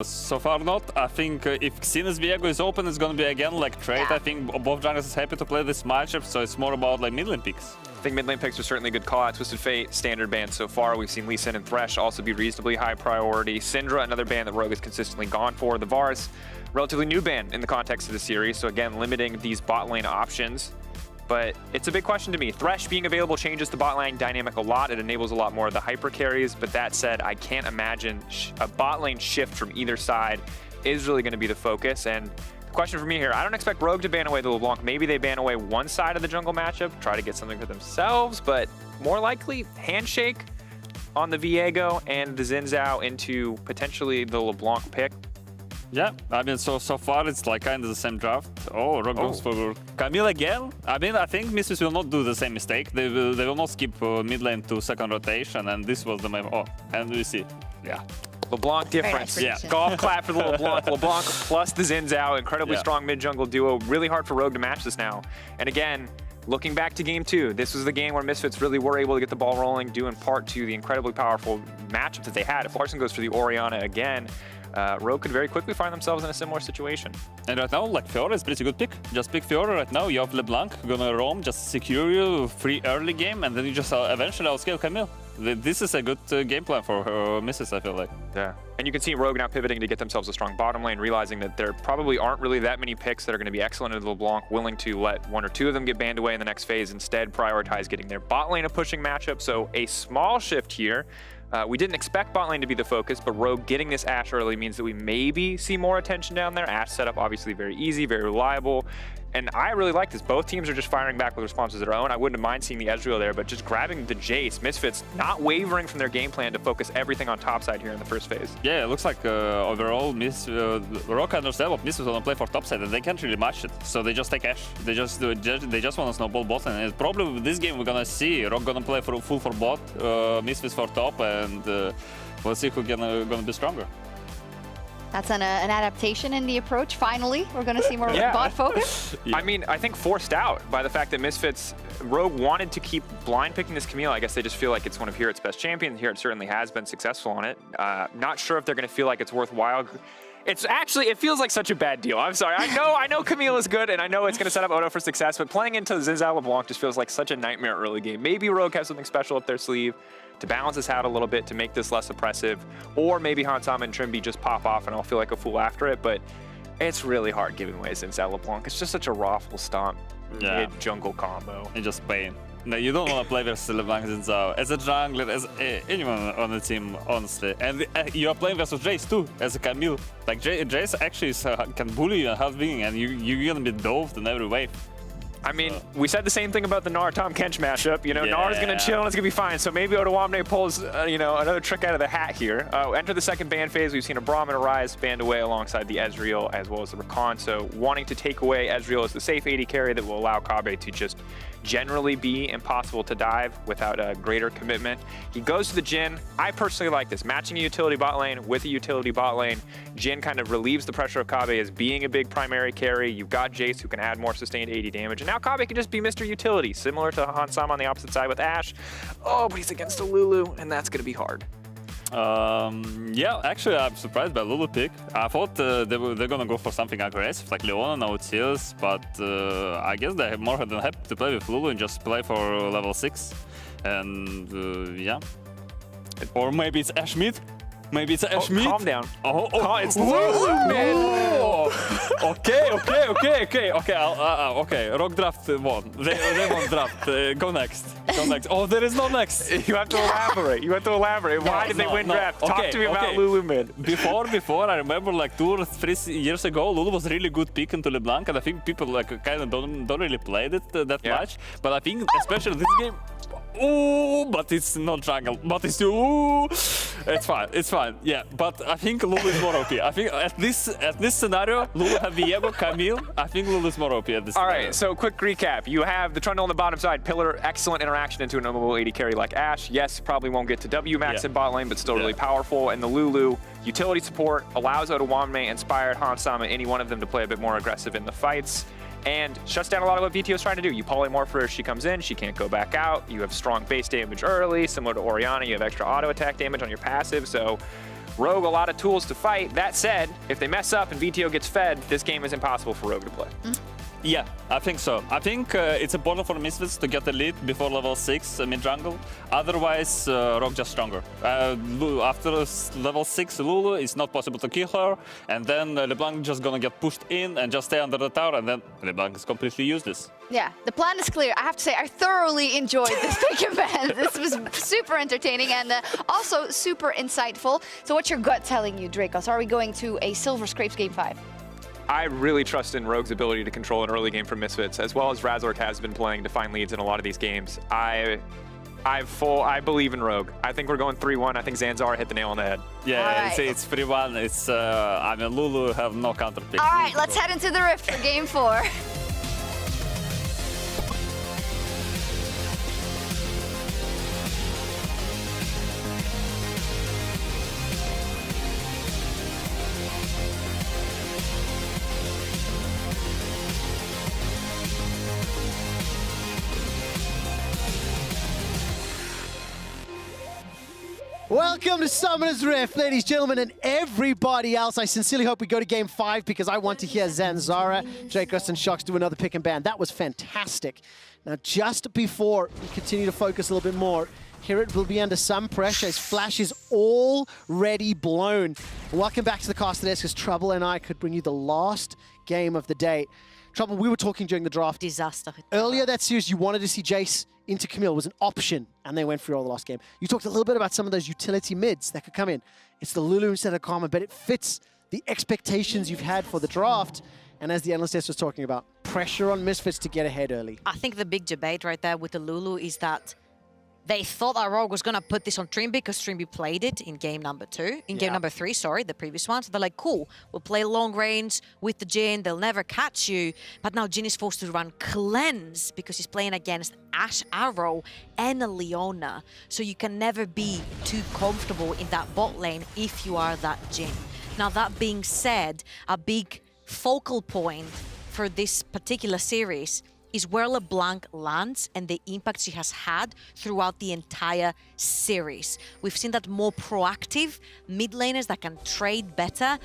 So far not. I think if Xin's Viego is open, it's gonna be again like trade. Yeah. I think both junglers is happy to play this matchup, so it's more about like mid lane picks. I think mid lane picks are certainly a good call out. Twisted Fate, standard ban so far. We've seen Lee Sin and Thresh also be reasonably high priority. Syndra, another ban that Rogue has consistently gone for. The Vars, relatively new ban in the context of the series, so again, limiting these bot lane options. But it's a big question to me. Thresh being available changes the bot lane dynamic a lot. It enables a lot more of the hyper carries, but that said, I can't imagine a bot lane shift from either side is really going to be the focus. And the question for me here, I don't expect Rogue to ban away the LeBlanc. Maybe they ban away one side of the jungle matchup, try to get something for themselves, but more likely, handshake on the Viego and the Xin Zhao into potentially the LeBlanc pick. Yeah, I mean, so far it's like kind of the same draft. Oh, Rogue goes for Camille again. I mean, I think Misfits will not do the same mistake. They will not skip mid lane to second rotation, and this was the main. Oh, and we see, yeah. LeBlanc difference. nice Yeah, golf clap for the LeBlanc. LeBlanc plus the Xin Zhao, incredibly strong mid-jungle duo. Really hard for Rogue to match this now. And again, looking back to game 2, this was the game where Misfits really were able to get the ball rolling, due in part to the incredibly powerful matchup that they had. If Larssen goes for the Orianna again, Rogue could very quickly find themselves in a similar situation. And right now, like, Fiora is a pretty good pick. Just pick Fiora right now. You have LeBlanc gonna roam, just secure you free early game, and then you just eventually outscale Camille. This is a good game plan for Misfits, I feel like. Yeah. And you can see Rogue now pivoting to get themselves a strong bottom lane, realizing that there probably aren't really that many picks that are going to be excellent into LeBlanc, willing to let one or two of them get banned away in the next phase, instead prioritize getting their bot lane a pushing matchup. So a small shift here. We didn't expect bot lane to be the focus, but Rogue getting this Ashe early means that we maybe see more attention down there. Ashe setup obviously very easy, very reliable. And I really like this. Both teams are just firing back with responses of their own. I wouldn't mind seeing the Ezreal there, but just grabbing the Jayce, Misfits not wavering from their game plan to focus everything on topside here in the first phase. Yeah, it looks like overall Rock understand what Misfits want to play for topside, and they can't really match it. So they just take Ashe. They just want to snowball bot, and probably with this game we're gonna see Rock gonna play for full for bot, Misfits for top, and we'll see who's gonna be stronger. That's an adaptation in the approach. Finally, we're going to see more bot focus. I mean, I think forced out by the fact that Misfits, Rogue wanted to keep blind picking this Camille. I guess they just feel like it's one of HiRit's best champions. HiRit certainly has been successful on it. Not sure if they're going to feel like it's worthwhile. It's actually, it feels like such a bad deal. I'm sorry. I know Camille is good, and I know it's going to set up Odo for success, but playing into Xin Zhao LeBlanc just feels like such a nightmare early game. Maybe Rogue has something special up their sleeve to balance this out a little bit, to make this less oppressive, or maybe Hansama and Trymbi just pop off and I'll feel like a fool after it, but it's really hard giving away Xin Zhao LeBlanc. It's just such a raw full stomp mid-jungle combo. It's just pain. No, you don't want to play versus LeBlanc Xin Zhao. As a jungler, as anyone on the team, honestly. And you are playing versus Jayce too, as a Camille. Like, Jayce actually can bully you and half wing, and you're gonna be doved in every wave. I mean, we said the same thing about the Gnar-Tahm Kench matchup. You know, Gnar's going to chill and it's going to be fine. So maybe odoamne pulls, you know, another trick out of the hat here. Enter the second ban phase. We've seen a Brahmin Arise banned away alongside the Ezreal as well as the Rakan. So wanting to take away Ezreal as the safe AD carry that will allow Kobbe to just generally be impossible to dive without a greater commitment. He goes to the Jhin. I personally like this. Matching a utility bot lane with a utility bot lane. Jhin kind of relieves the pressure of Kobbe as being a big primary carry. You've got Jayce who can add more sustained AD damage. And now Kobbe can just be Mr. Utility, similar to Hansama on the opposite side with Ashe. Oh, but he's against a Lulu, and that's going to be hard. Yeah, actually, I'm surprised by Lulu pick. I thought they're gonna go for something aggressive, like Leona, now it's heals, but I guess they're more than happy to play with Lulu and just play for level 6. And yeah. Or maybe it's Ashe mid? Maybe it's Ashe mid? Calm down. It's Lulu mid! Okay. Okay, Rock draft won. They won draft. Go next. Oh, there is no next. You have to elaborate. Why did they win draft? Talk to me about Lulu mid. Before, I remember like 2 or 3 years ago, Lulu was a really good pick into LeBlanc, and I think people like kind of don't really play it that much. But I think especially this game, but it's not jungle. But it's it's fine. Yeah, but I think Lulu is more OP. I think at this scenario, Lulu have Viego, Camille. I think Lulu is more OP at this. All right, so quick recap. You have the Trundle on the bottom side, pillar, excellent interaction into a normal AD carry like Ashe. Yes, probably won't get to W max in bot lane, but still really powerful. And the Lulu, utility support, allows odoamne, inspired Hansama, any one of them to play a bit more aggressive in the fights. And shuts down a lot of what Vetheo is trying to do. You polymorph her, she comes in, she can't go back out. You have strong base damage early, similar to Orianna. You have extra auto attack damage on your passive. So Rogue a lot of tools to fight. That said, if they mess up and Vetheo gets fed, this game is impossible for Rogue to play. Yeah, I think so. I think it's important for Misfits to get the lead before level 6 mid-jungle. Otherwise, Rogue just stronger. After level 6 Lulu, it's not possible to kill her. And then LeBlanc just gonna get pushed in and just stay under the tower. And then LeBlanc is completely useless. Yeah, the plan is clear. I have to say, I thoroughly enjoyed this big event. This was super entertaining and also super insightful. So what's your gut telling you, Dracos? Are we going to a Silver Scrapes Game 5? I really trust in Rogue's ability to control an early game from Misfits, as well as Razork has been playing to find leads in a lot of these games. I believe in Rogue. I think we're going 3-1. I think Zanzara hit the nail on the head. Yeah, right. it's 3-1. It's I mean, Lulu have no counter pick. All right, let's head into the Rift for Game 4. Welcome to Summoner's Rift, ladies, gentlemen, and everybody else. I sincerely hope we go to Game 5 because I want to hear Zanzara, Dracos, and Shox do another pick and ban. That was fantastic. Now, just before we continue to focus a little bit more, HiRit will be under some pressure. His flash is already blown. Welcome back to the cast of this because Trouble and I could bring you the last game of the day. Trouble, we were talking during the draft. Disaster. Earlier that series, you wanted to see Jayce into Camille was an option, and they went through all the last game. You talked a little bit about some of those utility mids that could come in. It's the Lulu instead of Karma, but it fits the expectations you've had for the draft. And as the analyst was talking about, pressure on Misfits to get ahead early. I think the big debate right there with the Lulu is that they thought that Rogue was going to put this on Trymbi because Trymbi played it in game number 3, sorry, the previous one. So they're like, cool, we'll play long range with the Jhin. They'll never catch you. But now Jhin is forced to run Cleanse because he's playing against Ashe Arrow and a Leona. So you can never be too comfortable in that bot lane if you are that Jhin. Now, that being said, a big focal point for this particular series is where LeBlanc lands and the impact she has had throughout the entire series. We've seen that more proactive mid laners that can trade better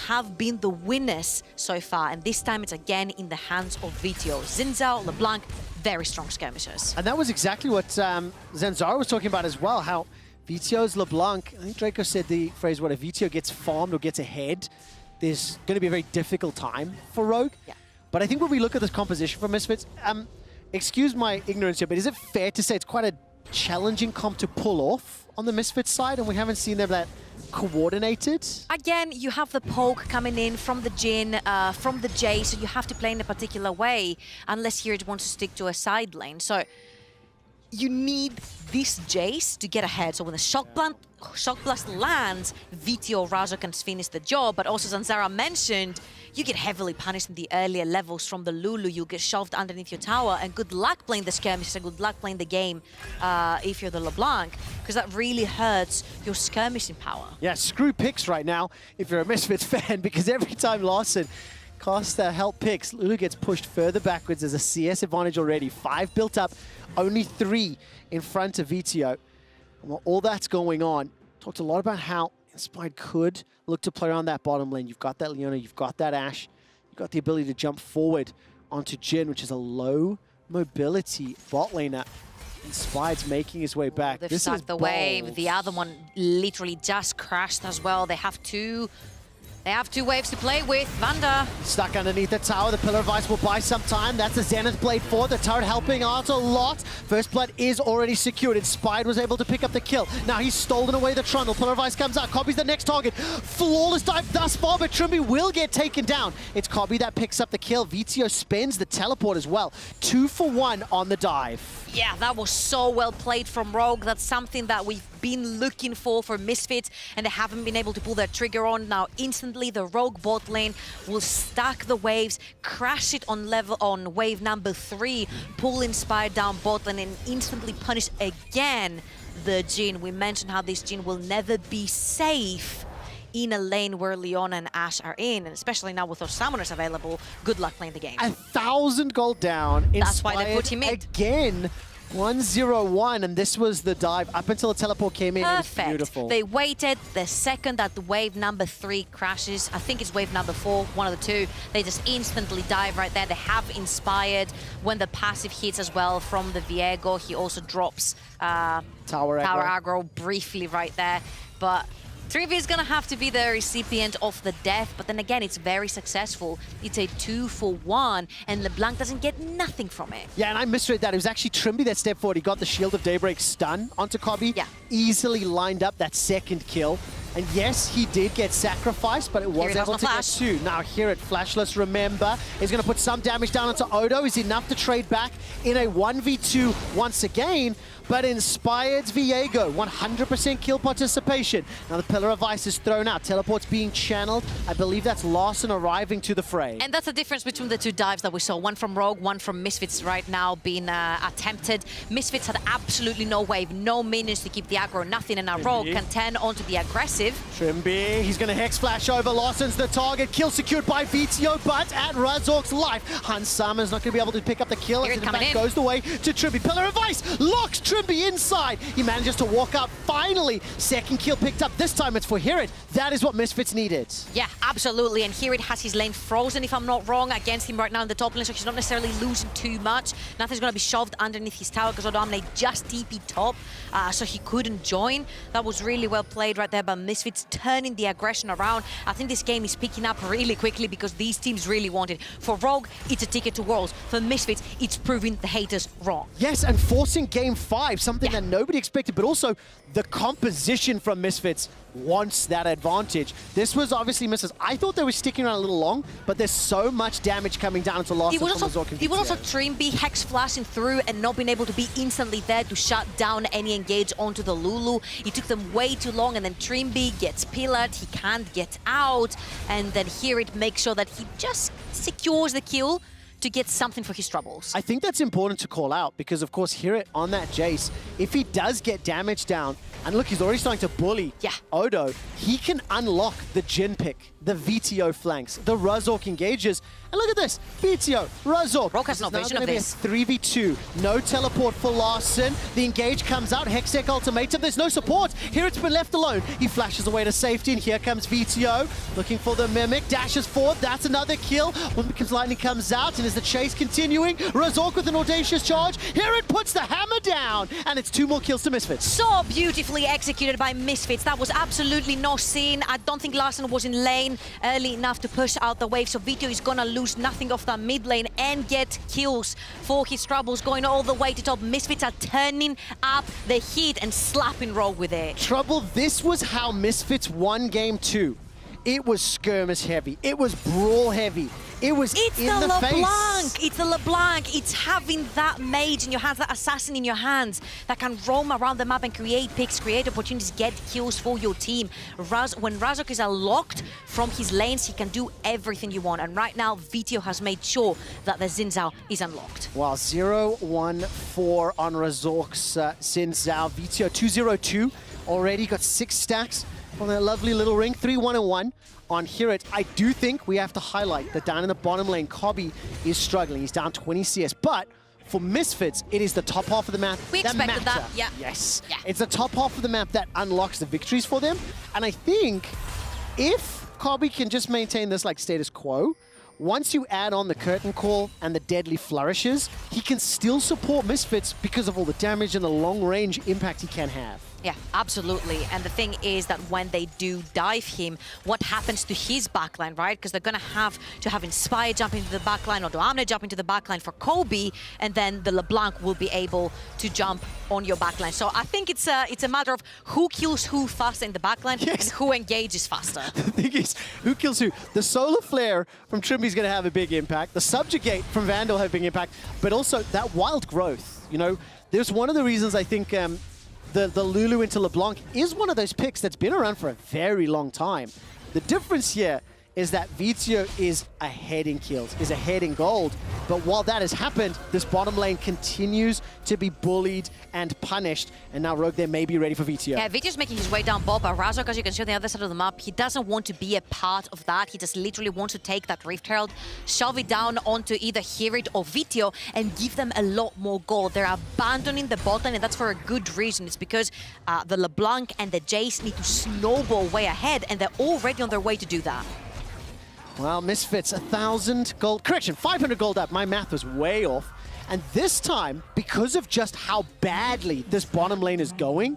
have been the winners so far, and this time it's again in the hands of Vetheo. Xin Zhao, LeBlanc, very strong skirmishers. And that was exactly what Zanzara was talking about as well, how Vetheo's LeBlanc, I think Draco said the phrase, what, if Vetheo gets farmed or gets ahead, there's going to be a very difficult time for Rogue. Yeah. But I think when we look at this composition for Misfits, excuse my ignorance here, but is it fair to say it's quite a challenging comp to pull off on the Misfits side, and we haven't seen them that coordinated? Again, you have the poke coming in from the Jhin, from the Jayce, so you have to play in a particular way, unless HiRit wants to stick to a side lane. So you need this Jayce to get ahead. So when the Shock Blast lands, Vetheo, Razork can finish the job. But also, Zanzara mentioned, you get heavily punished in the earlier levels from the Lulu. You'll get shoved underneath your tower. And good luck playing the skirmishes, and good luck playing the game if you're the LeBlanc, because that really hurts your skirmishing power. Yeah, screw picks right now if you're a Misfits fan, because every time Larssen casts help picks, Lulu gets pushed further backwards. There's a CS advantage already. 5 built up, only 3 in front of Vetheo. And while all that's going on, talked a lot about how Inspired could look to play around that bottom lane. You've got that Leona, you've got that Ashe, you've got the ability to jump forward onto Jhin, which is a low mobility bot laner. Inspired's making his way back. They've This is stuck the wave. The other one literally just crashed as well. They have two waves to play with. Vander stuck underneath the tower. The Pillar of Ice will buy some time. That's the Zenith Blade 4. The turret helping out a lot. First blood is already secured. Inspired was able to pick up the kill. Now he's stolen away the Trundle. Pillar of Ice comes out. Kobbe's the next target. Flawless dive thus far, but Trymbi will get taken down. It's Kobbe that picks up the kill. Vetheo spends the teleport as well. 2 for 1 on the dive. Yeah, that was so well played from Rogue. That's something that we've been looking for Misfits, and they haven't been able to pull their trigger on. Now, instantly, the Rogue bot lane will stack the waves, crash it on wave number 3, pull Inspired down bot lane, and instantly punish again the Jhin. We mentioned how this Jhin will never be safe in a lane where Leona and Ashe are in, and especially now with those summoners available, good luck playing the game. 1,000 gold down. That's why they put him in. Again 1-0-1, and this was the dive up until the teleport came in. It was Perfect. beautiful. They waited the second that the wave number 3 crashes. I think it's wave number 4, one of the two. They just instantly dive right there. They have inspired when the passive hits as well from the Viego. He also drops Tower aggro briefly right there. But Trymbi is going to have to be the recipient of the death, but then again, it's very successful. It's a 2-for-1, and LeBlanc doesn't get nothing from it. Yeah, and I misread that. It was actually Trymbi that stepped forward. He got the Shield of Daybreak stun onto Kobbe. Yeah. Easily lined up that second kill. And yes, he did get sacrificed, but it was HiRit has able no to flash. get 2. Now HiRit, flashless, remember, is going to put some damage down onto Odo. Is enough to trade back in a 1v2 once again. But Inspired's Viego, 100% kill participation. Now the Pillar of Ice is thrown out. Teleport's being channeled. I believe that's Larssen arriving to the fray. And that's the difference between the two dives that we saw. One from Rogue, one from Misfits right now being attempted. Misfits had absolutely no wave, no minions to keep the aggro, nothing. And now Rogue can turn onto the aggressive. Trymbi, he's going to Hex Flash over. Larsen's the target. Kill secured by Vetheo, but at Razork's life. Hans Summon's not going to be able to pick up the kill. HiRit As it in coming fact in. goes the way to Trymbi. Pillar of Ice locks Trymbi inside. He manages to walk out finally. Second kill picked up. This time it's for HiRit. That is what Misfits needed. Yeah, absolutely. And HiRit has his lane frozen, if I'm not wrong, against him right now in the top lane, so he's not necessarily losing too much. Nothing's going to be shoved underneath his tower because odoamne just TP top, so he couldn't join. That was really well played right there by Misfits, turning the aggression around. I think this game is picking up really quickly because these teams really want it. For Rogue, it's a ticket to Worlds. For Misfits, it's proving the haters wrong. Yes, and forcing game 5, something that nobody expected, but also the composition from Misfits wants that advantage. This was obviously Misfits. I thought they were sticking around a little long, but there's so much damage coming down to Larssen from Razork and It was also Vetheo. Trymbi hex flashing through and not being able to be instantly there to shut down any engage onto the Lulu. It took them way too long, and then Trymbi gets pillared, he can't get out, and then HiRit makes sure that he just secures the kill to get something for his troubles. I think that's important to call out because, of course, HiRit on that Jayce, if he does get damage down, and look, he's already starting to bully Odo, he can unlock the Jhin pick, the Vetheo flanks, the Razork engages. And look at this, Vetheo, Razork. Rogue has no vision of this. 3v2, no teleport for Larssen. The engage comes out, Hextech ultimatum, there's no support. HiRit's been left alone. He flashes away to safety, and here comes Vetheo, looking for the Mimic, dashes forward, that's another kill. Wimbledon's Lightning comes out, and as the chase continuing, Razork with an audacious charge, HiRit puts the hammer down, and it's 2 more kills to Misfits. So beautifully executed by Misfits. That was absolutely no sin. I don't think Larssen was in lane early enough to push out the wave, so Vetheo is gonna lose nothing off that mid lane and get kills for his troubles, going all the way to top. Misfits are turning up the heat and slapping Rogue with it. Trouble, this was how Misfits won game 2. It was skirmish heavy. It was brawl heavy. It was It's in the the LeBlanc. face. It's the LeBlanc. It's having that mage in your hands, that assassin in your hands that can roam around the map and create picks, create opportunities, get kills for your team. When Razork is unlocked from his lanes, he can do everything you want. And right now, Vetheo has made sure that the Xin Zhao is unlocked. Wow, 0-1-4 on Razork's Xin Zhao. Vetheo 2-0-2. Already got 6 stacks on that lovely little ring. 3-1-1 on HiRit. I do think we have to highlight that down in the bottom lane, Kobbe is struggling. He's down 20 CS. But for Misfits, it is the top half of the map We that expected matter. that, yeah. Yes. Yeah. It's the top half of the map that unlocks the victories for them. And I think if Kobbe can just maintain this like status quo, once you add on the curtain call and the deadly flourishes, he can still support Misfits because of all the damage and the long range impact he can have. Yeah, absolutely. And the thing is that when they do dive him, what happens to his backline, right? Because they're going to have Inspire jump into the backline, or odoamne jump into the backline for Kobbe, and then the LeBlanc will be able to jump on your backline. So I think it's a matter of who kills who faster in the backline and who engages faster. The thing is, who kills who? The Solar Flare from Trymbi is going to have a big impact. The Subjugate from Vander will have a big impact. But also that wild growth, you know, there's one of the reasons I think the Lulu into LeBlanc is one of those picks that's been around for a very long time. The difference here is that Vetheo is ahead in kills, is ahead in gold. But while that has happened, this bottom lane continues to be bullied and punished. And now Rogue there may be ready for Vetheo. Yeah, Veteo's making his way down bot, but Razork, as you can see on the other side of the map, he doesn't want to be a part of that. He just literally wants to take that Rift Herald, shove it down onto either HiRit or Vetheo, and give them a lot more gold. They're abandoning the bot lane, and that's for a good reason. It's because the LeBlanc and the Jayce need to snowball way ahead, and they're already on their way to do that. Well, Misfits, 1,000 gold. Correction, 500 gold up. My math was way off. And this time, because of just how badly this bottom lane is going,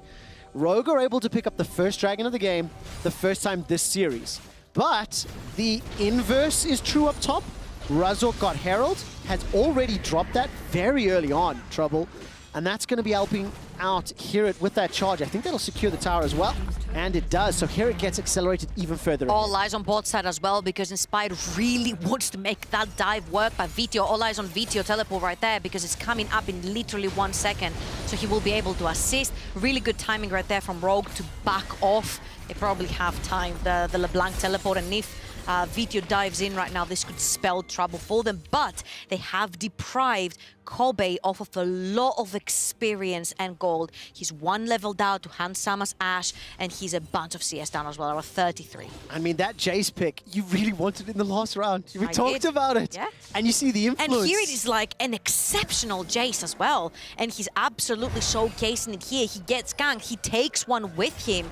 Rogue are able to pick up the first dragon of the game, the first time this series. But the inverse is true up top. Razork got Herald, has already dropped that very early on, Trouble. And that's going to be helping out HiRit with that charge. I think that'll secure the tower as well. And it does. So HiRit gets accelerated even further. All eyes on bot side as well, because Inspired really wants to make that dive work by Vetheo. All eyes on Vetheo teleport right there, because it's coming up in literally 1 second. So he will be able to assist. Really good timing right there from Rogue to back off. They probably have time, the LeBlanc teleport, and if Vetheo dives in right now, this could spell trouble for them, but they have deprived Kobbe off of a lot of experience and gold. He's 1 level down to handsome as Ashe, and he's a bunch of CS down as well, around 33. I mean, that Jayce pick, you really wanted in the last round. We talked did. about it. Yeah. And you see the influence. And here it is like an exceptional Jayce as well, and he's absolutely showcasing it here. He gets ganked, he takes one with him.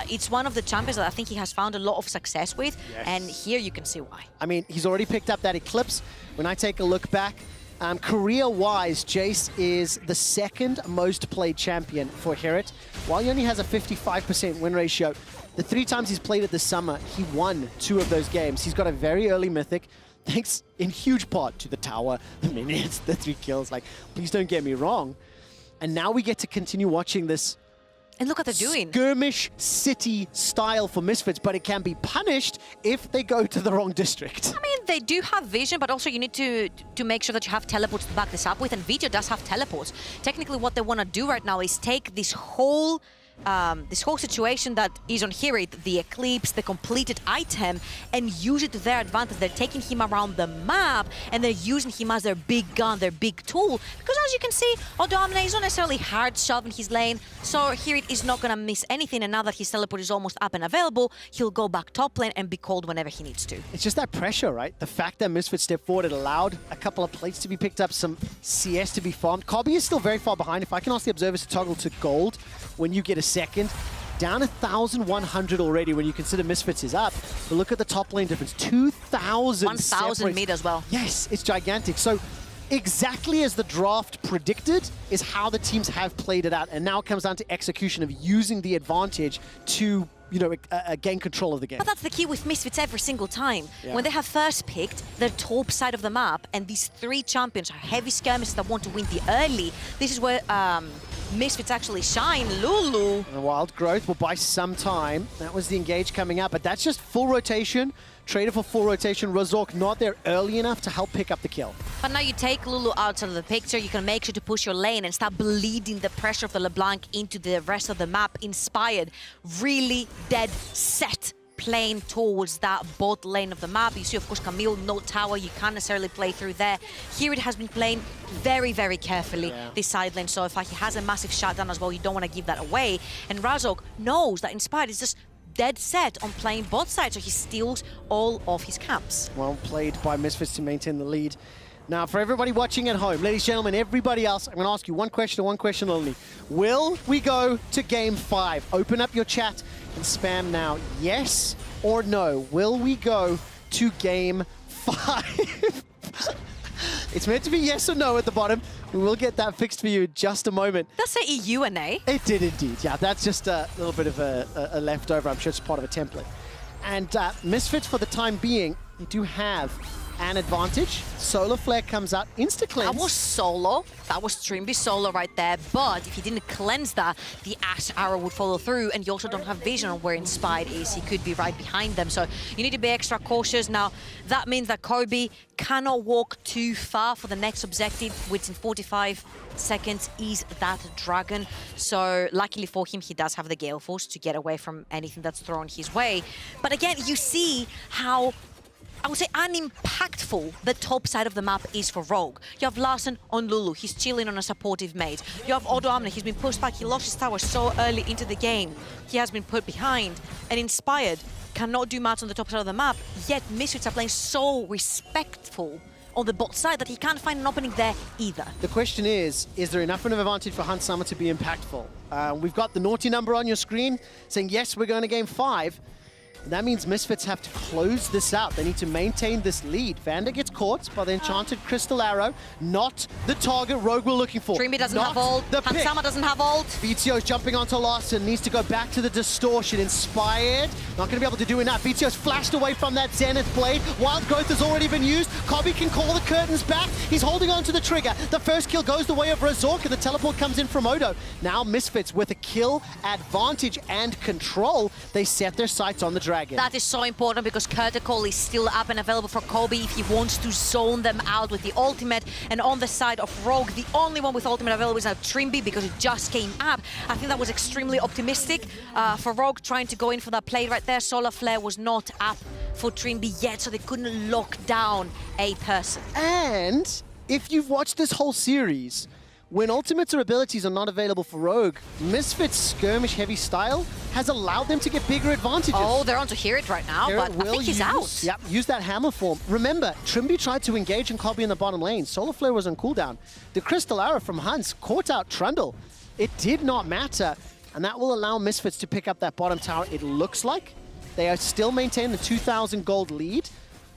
It's one of the champions that I think he has found a lot of success with, and here you can see why. I mean, he's already picked up that Eclipse. When I take a look back, career-wise, Jayce is the 2nd most played champion for HiRit. While he only has a 55% win ratio, the 3 times he's played it this summer, he won 2 of those games. He's got a very early mythic, thanks in huge part to the tower, the minions, the 3 kills. Like, please don't get me wrong. And now we get to continue watching this And look what they're doing. skirmish city style for Misfits, but it can be punished if they go to the wrong district. I mean, they do have vision, but also you need to make sure that you have teleports to back this up with, and Vetheo does have teleports. Technically, what they want to do right now is take this whole situation that is on HiRit, the Eclipse, the completed item, and use it to their advantage. They're taking him around the map, and they're using him as their big gun, their big tool. Because as you can see, odoamne is not necessarily hard shove in his lane, so HiRit is not going to miss anything, and now that his teleport is almost up and available, he'll go back top lane and be called whenever he needs to. It's just that pressure, right? The fact that Misfits stepped forward, it allowed a couple of plates to be picked up, some CS to be farmed. Kobbe is still very far behind. If I can ask the observers to toggle to gold when you get a second, down 1,100 already when you consider Misfits is up. But look at the top lane difference, 2,000 1,000 mid as well. Yes, it's gigantic. So exactly as the draft predicted is how the teams have played it out. And now it comes down to execution of using the advantage to, you know, gain control of the game. But that's the key with Misfits every single time. Yeah. When they have first picked the top side of the map, and these 3 champions are heavy skirmishers that want to win the early, this is where Misfits actually shine. Lulu. And Wild Growth will buy some time. That was the engage coming up, but that's just full rotation. Traded for full rotation. Razork not there early enough to help pick up the kill. But now you take Lulu outside of the picture, you can make sure to push your lane and start bleeding the pressure of the LeBlanc into the rest of the map. Inspired, really dead set, playing towards that bot lane of the map. You see, of course, Camille, no tower, you can't necessarily play through there. HiRit has been playing very, very carefully this side lane, so if he has a massive shutdown as well, you don't want to give that away. And Razork knows that Inspired is just dead set on playing bot side, so he steals all of his camps. Well played by Misfits to maintain the lead. Now, for everybody watching at home, ladies and gentlemen, everybody else, I'm going to ask you one question and one question only. Will we go to Game 5? Open up your chat and spam now. Yes or no? Will we go to Game 5? It's meant to be yes or no at the bottom. We will get that fixed for you in just a moment. That's say EU and A. It did indeed, yeah. That's just a little bit of a leftover. I'm sure it's part of a template. And Misfits, for the time being, they do have an advantage. Solar Flare comes out, insta-cleanse. That was solo. That was Trymbi solo right there. But if he didn't cleanse that, the Ashe arrow would follow through, and you also don't have vision on where Inspired is. He could be right behind them. So you need to be extra cautious. Now, that means that Kobbe cannot walk too far for the next objective, which in 45 seconds is that dragon. So luckily for him, he does have the Gale Force to get away from anything that's thrown his way. But again, you see how, I would say, unimpactful the top side of the map is for Rogue. You have Larssen on Lulu. He's chilling on a supportive mate. You have odoamne. He's been pushed back. He lost his tower so early into the game. He has been put behind. And Inspired cannot do much on the top side of the map, yet Misfits are playing so respectful on the bot side that he can't find an opening there either. The question is there enough of an advantage for Hunt Summer to be impactful? We've got the naughty number on your screen saying, yes, we're going to game 5. And that means Misfits have to close this out. They need to maintain this lead. Vander gets caught by the enchanted crystal arrow. Not the target Rogue we're looking for. Trymbi doesn't Not have ult. the Hunt pick. Summer doesn't have ult. Vetheo's jumping onto Larssen, needs to go back to the distortion. Inspired, not going to be able to do enough. Vetheo's flashed away from that Zenith Blade. Wild Growth has already been used. Kobbe can call the curtains back. He's holding on to the trigger. The first kill goes the way of Razork, and the teleport comes in from Odo. Now Misfits with a kill advantage and control. They set their sights on the dragon. That is so important because Curtain Call is still up and available for Kobbe if he wants to zone them out with the ultimate. And on the side of Rogue, the only one with ultimate available is now Trymbi because it just came up. I think that was extremely optimistic for Rogue trying to go in for that play right there. Solar Flare was not up for Trymbi yet, so they couldn't lock down a person. And if you've watched this whole series, when ultimates or abilities are not available for Rogue, Misfits' skirmish-heavy style has allowed them to get bigger advantages. Oh, they're on to HiRit right now, HiRit but I think he's out. Yep, use that hammer form. Remember, Trymbi tried to engage in Kobbe in the bottom lane. Solar Flare was on cooldown. The crystal arrow from Hans caught out Trundle. It did not matter, and that will allow Misfits to pick up that bottom tower. It looks like they are still maintaining the 2,000 gold lead,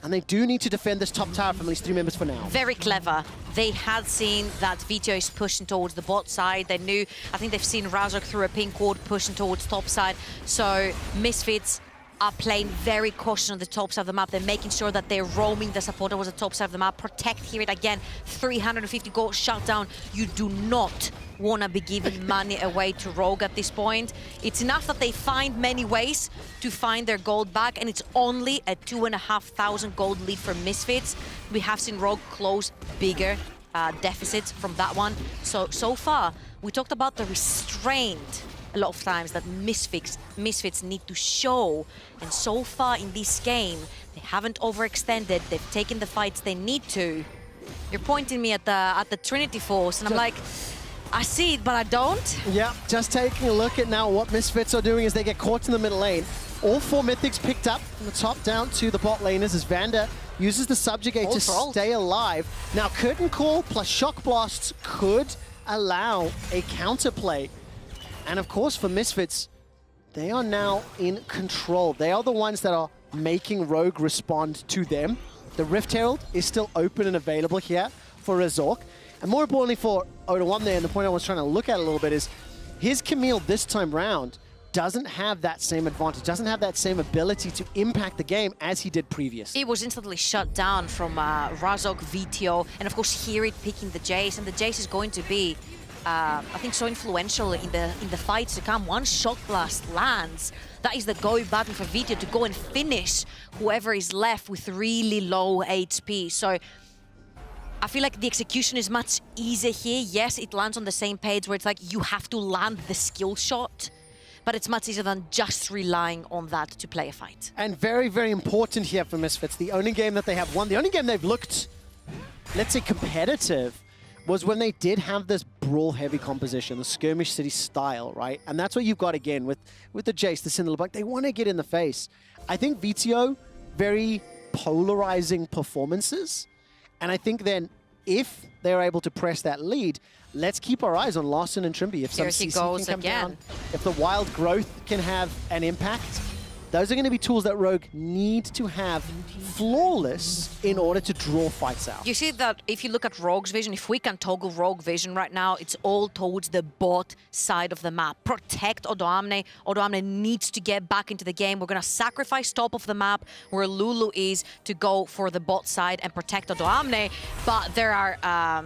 and they do need to defend this top tower from at least 3 members for now. Very clever. They had seen that Vetheo is pushing towards the bot side. They knew, I think they've seen Razork through a pink ward pushing towards top side. So Misfits are playing very cautious on the top side of the map. They're making sure that they're roaming the support towards the top side of the map. Protect HiRit again. 350 gold shut down. You do not want to be giving money away to Rogue at this point. It's enough that they find many ways to find their gold back, and it's only a 2,500 gold lead for Misfits. We have seen Rogue close bigger deficits from that one. So far, we talked about the restraint a lot of times that Misfits need to show, and so far in this game, they haven't overextended. They've taken the fights they need to. You're pointing me at the Trinity Force, and I'm like, I see it, but I don't. Yeah, just taking a look at now what Misfits are doing as they get caught in the middle lane. All 4 mythics picked up from the top down to the bot laners as Vander uses the Subjugate to stay alive. Now, Curtain Call plus Shock Blasts could allow a counterplay. And of course, for Misfits, they are now in control. They are the ones that are making Rogue respond to them. The Rift Herald is still open and available here for Razork. And more importantly for odoamne, and the point I was trying to look at a little bit is his Camille this time round doesn't have that same advantage, doesn't have that same ability to impact the game as he did previously. It was instantly shut down from Razork, Vetheo, and of course HiRit picking the Jayce, and the Jayce is going to be, I think, so influential in the fights to come. One Shock Blast lands, that is the go button for Vetheo to go and finish whoever is left with really low HP. So I feel like the execution is much easier here. Yes, it lands on the same page where it's like you have to land the skill shot, but it's much easier than just relying on that to play a fight. And very, very important here for Misfits. The only game that they have won, the only game they've looked, let's say, competitive, was when they did have this brawl-heavy composition, the Skirmish City style, right? And that's what you've got again with the Jayce, the Xin Zhao, LeBlanc. They want to get in the face. I think Vetheo, very polarizing performances. And I think then if they're able to press that lead, let's keep our eyes on Larssen and Trymbi. If some CC can come down, if the Wild Growth can have an impact, Those are going to be tools that Rogue need to have flawless in order to draw fights out. You see that if you look at Rogue's vision, if we can toggle Rogue vision right now, it's all towards the bot side of the map. Protect odoamne. odoamne needs to get back into the game. We're going to sacrifice top of the map where Lulu is to go for the bot side and protect odoamne. But there are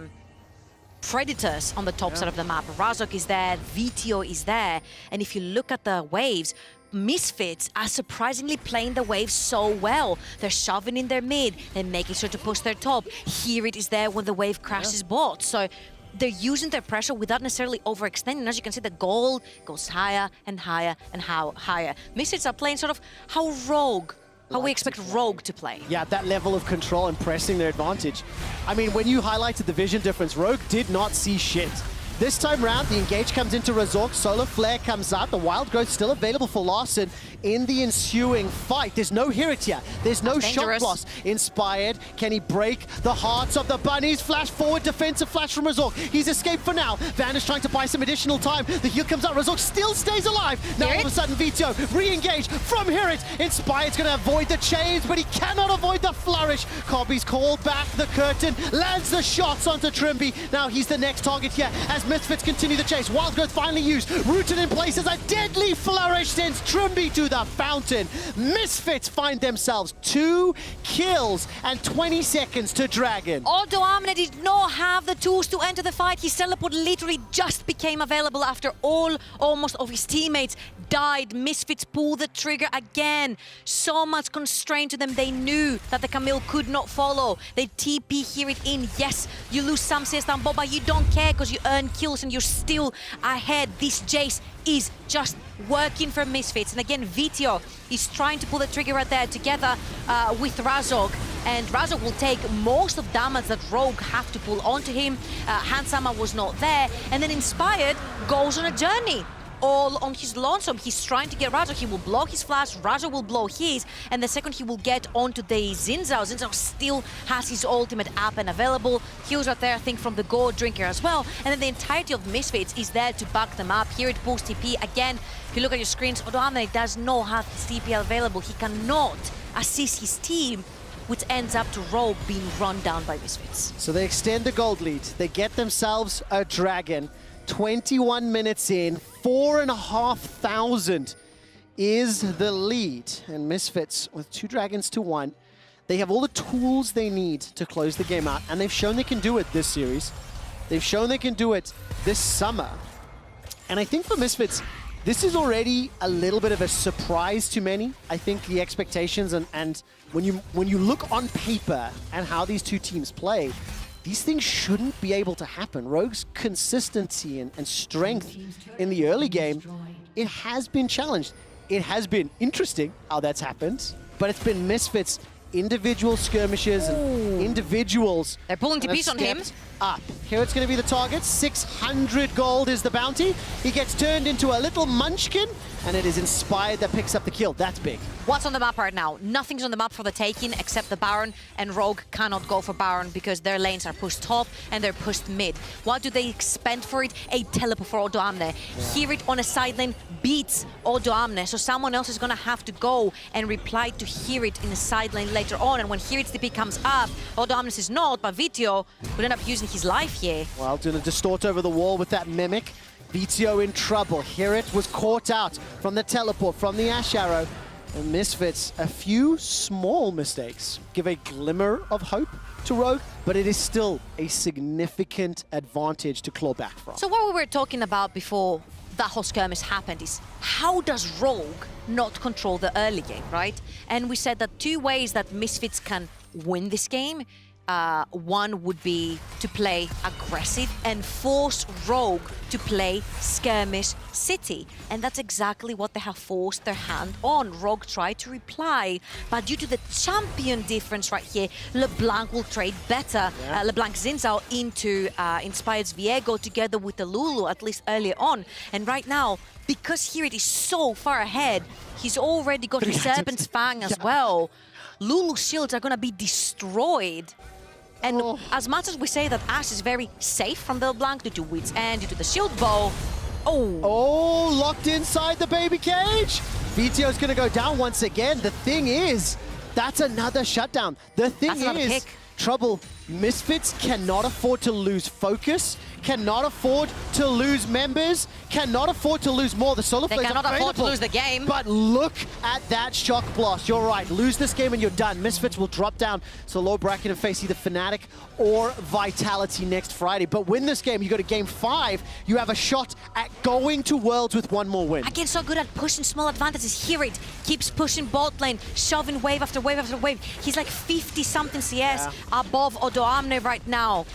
predators on the top side of the map. Razork is there, Vetheo is there. And if you look at the waves, Misfits are surprisingly playing the waves so well. They're shoving in their mid, they're making sure to push their top. HiRit is there when the wave crashes bot. So they're using their pressure without necessarily overextending. As you can see, the gold goes higher and higher and higher. Misfits are playing sort of how we expect Rogue to play. Yeah, that level of control and pressing their advantage. I mean, when you highlighted the vision difference, Rogue did not see shit. This time round, the engage comes into Razork, Solar Flare comes out, the Wild Growth still available for Larssen in the ensuing fight. There's no HiRit here, there's no shot loss. Inspired, can he break the hearts of the bunnies? Flash forward, defensive flash from Razork. He's escaped for now. Vander's trying to buy some additional time. The heal comes out, Razork still stays alive. Now all of a sudden, Vetheo re-engage from HiRit. Inspired's gonna avoid the chains, but he cannot avoid the flourish. Kobbe's called back the curtain, lands the shots onto Trymbi. Now he's the next target here as Misfits continue the chase. Wild Growth finally used, rooted in place as a deadly flourish sends Trymbi to the fountain. Misfits find themselves 2 kills and 20 seconds to Dragon. odoamne did not have the tools to enter the fight. His teleport literally just became available after almost of his teammates died. Misfits pull the trigger again. So much constraint to them. They knew that the Camille could not follow. They TP HiRit in. Yes, you lose some CS down bot, but you don't care because you earn kills and you're still ahead. This Jayce is just working for Misfits. And again, Vetheo is trying to pull the trigger right there together with Razork. And Razork will take most of damage that Rogue have to pull onto him. Handsama was not there. And then Inspired goes on a journey. All on his lonesome. He's trying to get Razork. He will blow his flash, Razork will blow his, and the second he will get onto the Xin Zhao. Xin Zhao still has his ultimate up and available. Heals right there, I think, from the Gold Drinker as well. And then the entirety of Misfits is there to back them up. Here it pulls TP. Again, if you look at your screens, odoamne does not have his TP available. He cannot assist his team, which ends up to Rogue being run down by Misfits. So they extend the gold lead. They get themselves a Dragon. 21 minutes in, 4,500 is the lead. And Misfits with 2 Dragons to 1. They have all the tools they need to close the game out, and they've shown they can do it this series. They've shown they can do it this summer. And I think for Misfits, this is already a little bit of a surprise to many. I think the expectations and when you look on paper and how these two teams play, these things shouldn't be able to happen. Rogue's consistency and strength in the early game, it has been challenged. It has been interesting how that's happened, but it's been Misfits' individual skirmishes and individuals. They're pulling TPs on him. Up. Here it's going to be the target. 600 gold is the bounty. He gets turned into a little munchkin, and it is Inspired that picks up the kill. That's big. What's on the map right now? Nothing's on the map for the taking except the Baron, and Rogue cannot go for Baron because their lanes are pushed top and they're pushed mid. What do they expend for it? A teleport for odoamne. HiRit on a side lane beats odoamne, so someone else is going to have to go and reply to HiRit in the side lane later on, and when HiRit's TP comes up, odoamne is not, but Vetheo would end up using his life here. Well, doing a distort over the wall with that Mimic. Vetheo in trouble. HiRit was caught out from the teleport, from the Ashe arrow. And Misfits, a few small mistakes give a glimmer of hope to Rogue, but it is still a significant advantage to claw back from. So what we were talking about before that whole skirmish happened is how does Rogue not control the early game, right? And we said that 2 ways that Misfits can win this game. One would be to play aggressive and force Rogue to play skirmish city. And that's exactly what they have forced their hand on. Rogue tried to reply, but due to the champion difference right here, LeBlanc will trade better. LeBlanc Xin Zhao into Inspired's Viego together with the Lulu, at least earlier on. And right now, because HiRit is so far ahead, he's already got his Serpent's Fang as well. Lulu's shields are going to be destroyed. And as much as we say that Ashe is very safe from the LeBlanc due to Wit's End, due to the shield bow, Oh, locked inside the baby cage. Vetheo's going to go down once again. The thing is, that's another shutdown. The thing is, Trouble, Misfits cannot afford to lose focus, cannot afford to lose members, cannot afford to lose more. The solo plays cannot afford to lose the game. But look at that shock blast. You're right. Lose this game and you're done. Misfits will drop down to low bracket and face either Fnatic or Vitality next Friday. But win this game, you go to game 5, you have a shot at going to Worlds with one more win. Again, so good at pushing small advantages. HiRit keeps pushing bot lane, shoving wave after wave after wave. He's like 50-something CS above odoamne right now.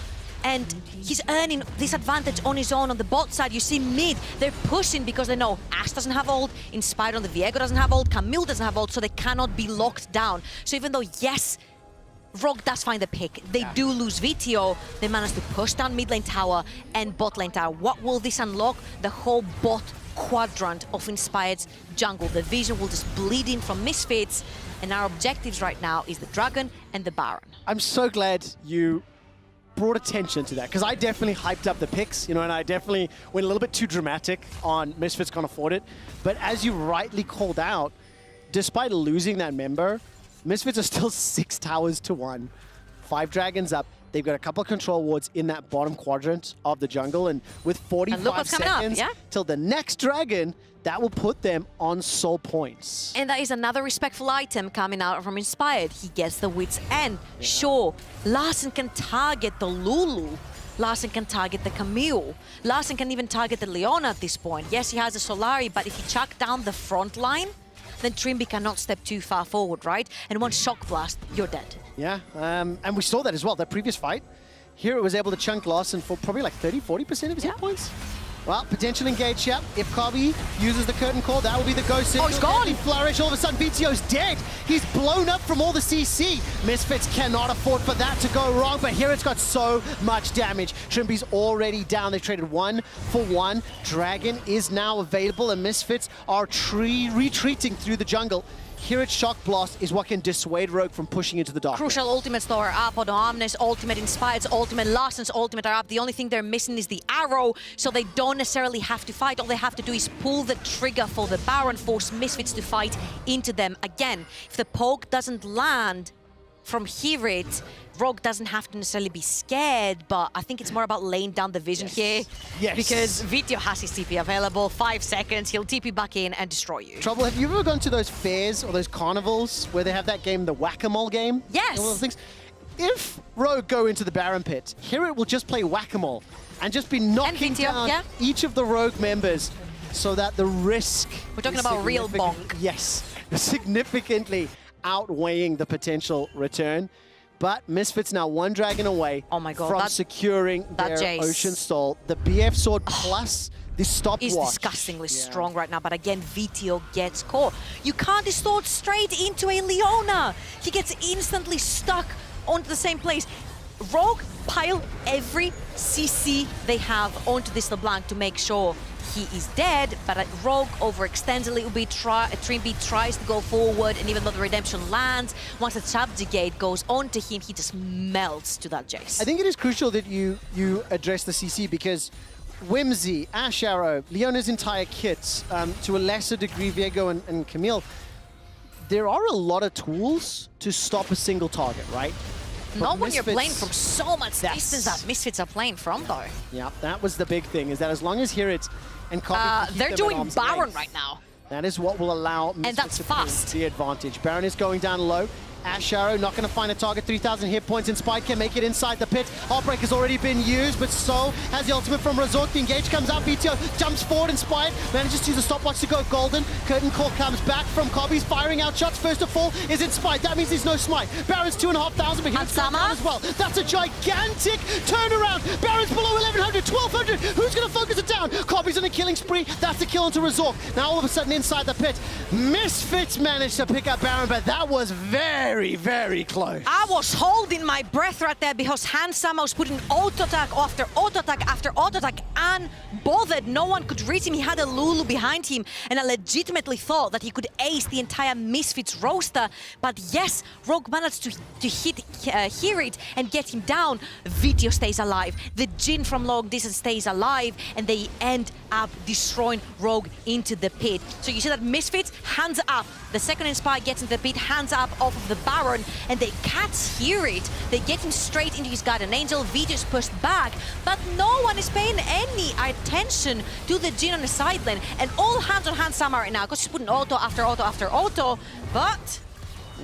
And he's earning this advantage on his own on the bot side. You see mid, they're pushing because they know Ashe doesn't have ult, Inspired on the Viego doesn't have ult, Camille doesn't have ult, so they cannot be locked down. So even though, yes, Rogue does find the pick, they do lose Vetheo, they manage to push down mid lane tower and bot lane tower. What will this unlock? The whole bot quadrant of Inspired's jungle. The vision will just bleed in from Misfits, and our objectives right now is the Dragon and the Baron. I'm so glad you brought attention to that, because I definitely hyped up the picks, you know, and I definitely went a little bit too dramatic on Misfits can't afford it. But as you rightly called out, despite losing that member, Misfits are still 6 towers to 1, 5 dragons up. They've got a couple of control wards in that bottom quadrant of the jungle, and with 45 seconds till the next dragon, that will put them on soul points. And that is another respectful item coming out from Inspired. He gets the wit's end. Sure, Larssen can target the Lulu. Larssen can target the Camille. Larssen can even target the Leona at this point. Yes, he has a Solari, but if he chuck down the front line, then Trymbi cannot step too far forward, right? And one shock blast, you're dead. Yeah, and we saw that as well, that previous fight. Here it was able to chunk Larssen for probably like 30-40% of his hit points. Well, potential engage here. If Kobbe uses the curtain call, that will be the go signal. Oh, he's gone! Flourish, all of a sudden Vetheo's dead. He's blown up from all the CC. Misfits cannot afford for that to go wrong, but here it's got so much damage. Trymbi's already down. They've traded 1 for 1. Dragon is now available, and Misfits are retreating through the jungle. HiRit's Shock Blast is what can dissuade Rogue from pushing into the dark. Crucial ultimates though are up. odoamne's ultimate, Inspired's ultimate, Larsen's ultimate are up. The only thing they're missing is the arrow, so they don't necessarily have to fight. All they have to do is pull the trigger for the Baron, force Misfits to fight into them. Again, if the poke doesn't land from HiRit, Rogue doesn't have to necessarily be scared, but I think it's more about laying down the vision here. Yes. Because Vetheo has his TP available, 5 seconds, he'll TP back in and destroy you. Trouble, have you ever gone to those fairs or those carnivals where they have that game, the whack-a-mole game? Yes. All those things? If Rogue go into the Baron pit, HiRit will just play whack-a-mole and just be knocking Vetheo, down each of the Rogue members so that the risk... We're talking about real bonk. Yes, significantly outweighing the potential return. But Misfits now 1 dragon away from securing their Jayce Ocean Stall. The BF sword plus the stopwatch is disgustingly strong right now, but again, Vetheo gets caught. You can't distort straight into a Leona. He gets instantly stuck onto the same place. Rogue pile every CC they have onto this LeBlanc to make sure he is dead, but Rogue overextends a little bit. Trymbi tries to go forward, and even though the redemption lands, once the subjugate goes onto him, he just melts to that Jayce. I think it is crucial that you address the CC, because Whimsy, Ashe Arrow, Leona's entire kit, to a lesser degree Viego and Camille, there are a lot of tools to stop a single target, right? Not when you're playing from so much distance that Misfits are playing from, though. Yeah, that was the big thing, is that as long as HiRit and Kobbe they're doing Baron right now. That is what will allow Misfits to fast. the advantage. Baron is going down low. Ashe Arrow not going to find a target. 3,000 hit points. Inspired can make it inside the pit. Heartbreak has already been used, but so has the ultimate from Razork. The engage comes out. Vetheo jumps forward. Inspired manages to use the stopwatch to go golden. Curtain call comes back from Kobbe. He's firing out shots. First of all is Inspired. That means there's no smite. Baron's 2,500, but he's down as well. That's a gigantic turnaround. Baron's below 1,100, 1,200. Who's going to focus it down? Kobbe's on a killing spree. That's the kill onto Razork. Now all of a sudden inside the pit, Misfits managed to pick up Baron, but that was very very, very close. I was holding my breath right there because Handsama was putting auto attack after auto attack after auto attack, unbothered. No one could reach him. He had a Lulu behind him, and I legitimately thought that he could ace the entire Misfits roster. But yes, Rogue managed to hit HiRit and get him down. Vetheo stays alive. The Jhin from long distance stays alive, and they end up destroying Rogue into the pit. So you see that Misfits, hands up. The second Inspire gets into the pit, hands up off of the Baron, and they catch HiRit. They get him straight into his Guardian Angel. Vetheo's pushed back, but no one is paying any attention to the Jhin on the side lane. And all hands on Handsama right now, because he's putting auto after auto after auto, but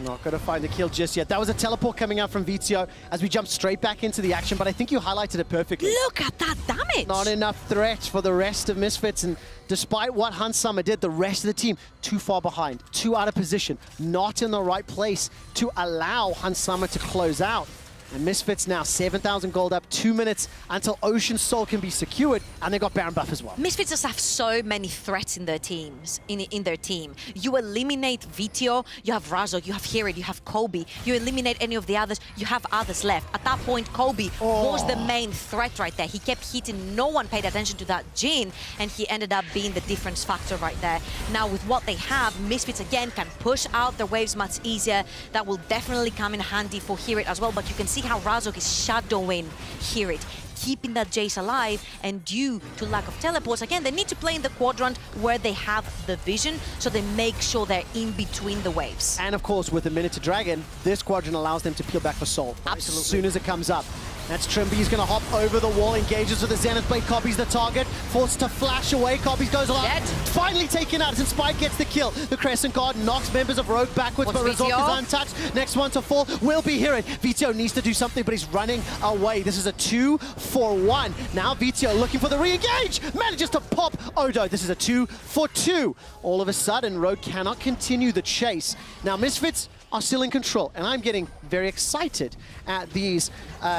not going to find the kill just yet. That was a teleport coming out from Vetheo as we jump straight back into the action, but I think you highlighted it perfectly. look at that damage! Not enough threat for the rest of Misfits, and despite what Handsama did, the rest of the team too far behind, too out of position, not in the right place to allow Handsama to close out. And Misfits now 7,000 gold up, 2 minutes until Ocean Soul can be secured, and they got Baron buff as well. Misfits just have so many threats in their teams, in their team. You eliminate Vetheo, you have Razork, you have HiRit, you have Kobbe. You eliminate any of the others, you have others left. At that point, Kobbe was the main threat right there. He kept hitting, no one paid attention to that Jhin, and he ended up being the difference factor right there. Now with what they have, Misfits again can push out their waves much easier. That will definitely come in handy for HiRit as well, but you can see how Razork is shadowing HiRit, keeping that Jayce alive, and due to lack of teleports, again, they need to play in the quadrant where they have the vision, so they make sure they're in between the waves. And of course, with a minute to Dragon, this quadrant allows them to peel back for Soul. Absolutely. As soon as it comes up. That's Trymbi. He's going to hop over the wall, engages with the Zenith Blade. Kobbe's the target, forced to flash away. Kobbe goes along. Dead. Finally taken out as Inspire gets the kill. The Crescent Guard knocks members of Rogue backwards, but What's Razork Vetheo? is untouched. Next one to fall will be HiRit. Vetheo needs to do something, but he's running away. This is a 2-for-1. Now Vetheo looking for the re-engage. Manages to pop Odo. This is a 2-for-2. All of a sudden, Rogue cannot continue the chase. Now Misfits are still in control, and I'm getting very excited at these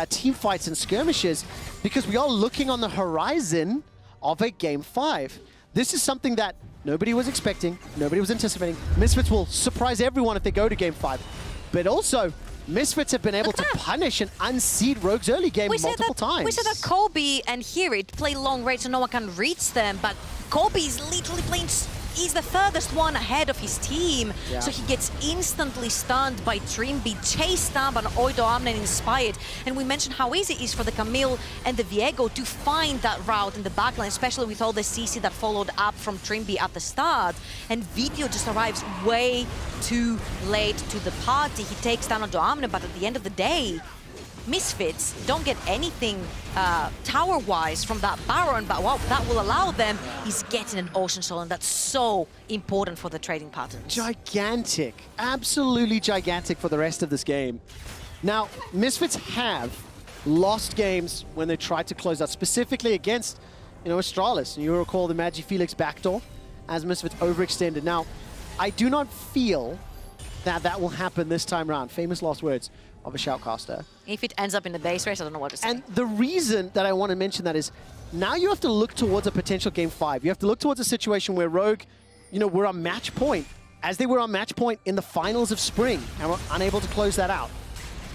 team fights and skirmishes because we are looking on the horizon of a Game 5. This is something that nobody was expecting, nobody was anticipating. Misfits will surprise everyone if they go to Game 5, but also Misfits have been able to punish and unseed Rogue's early game multiple times. We said that Kobbe and HiRit play long range so no one can reach them, but Kobbe is literally playing... He's the furthest one ahead of his team, so he gets instantly stunned by Trymbi, chased down by odoamne and Inspired. And we mentioned how easy it is for the Camille and the Viego to find that route in the backline, especially with all the CC that followed up from Trymbi at the start. And Vetheo just arrives way too late to the party. He takes down odoamne, but at the end of the day, Misfits don't get anything tower-wise from that Baron, but what that will allow them is getting an Ocean Soul, and that's so important for the trading patterns. Gigantic, absolutely gigantic for the rest of this game. Now, Misfits have lost games when they tried to close out, specifically against, Astralis. You recall the Magifelix backdoor as Misfits overextended. Now, I do not feel that that will happen this time around. Famous last words of a shoutcaster. If it ends up in the base race, I don't know what to say. And the reason that I want to mention that is now you have to look towards a potential Game 5. You have to look towards a situation where Rogue, were on match point, as they were on match point in the finals of spring and were unable to close that out.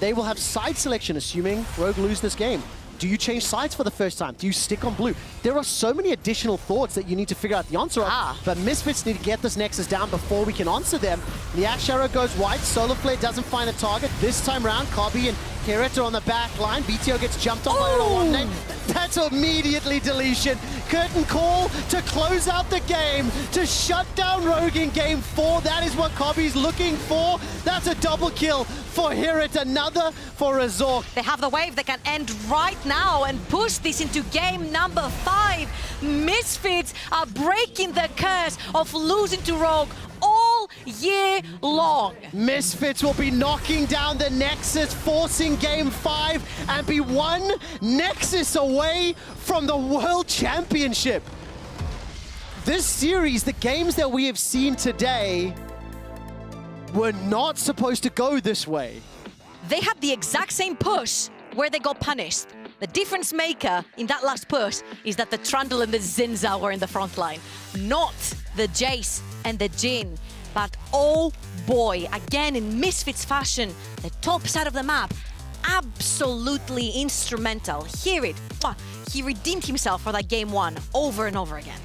They will have side selection, assuming Rogue lose this game. Do you change sides for the first time? Do you stick on blue? There are so many additional thoughts that you need to figure out the answer of, but Misfits need to get this Nexus down before we can answer them. The Ashe arrow goes wide, Solar Flare doesn't find a target. This time round, Kobbe and HiRit are on the back line. Vetheo gets jumped on by odoamne. That's immediately deletion. Curtain call to close out the game, to shut down Rogue in Game 4. That is what Kobbe's looking for. That's a double kill for HiRit, another for Razork. They have the wave, they can end right now and push this into game number 5. Misfits are breaking the curse of losing to Rogue all year long. Misfits will be knocking down the Nexus, forcing Game 5, and be one Nexus away from the World Championship. This series, the games that we have seen today, were not supposed to go this way. They had the exact same push where they got punished. The difference maker in that last push is that the Trundle and the Xin Zhao were in the front line, not the Jayce and the Jhin. But oh boy, again in Misfits fashion, the top side of the map, absolutely instrumental. HiRit, he redeemed himself for that game 1 over and over again.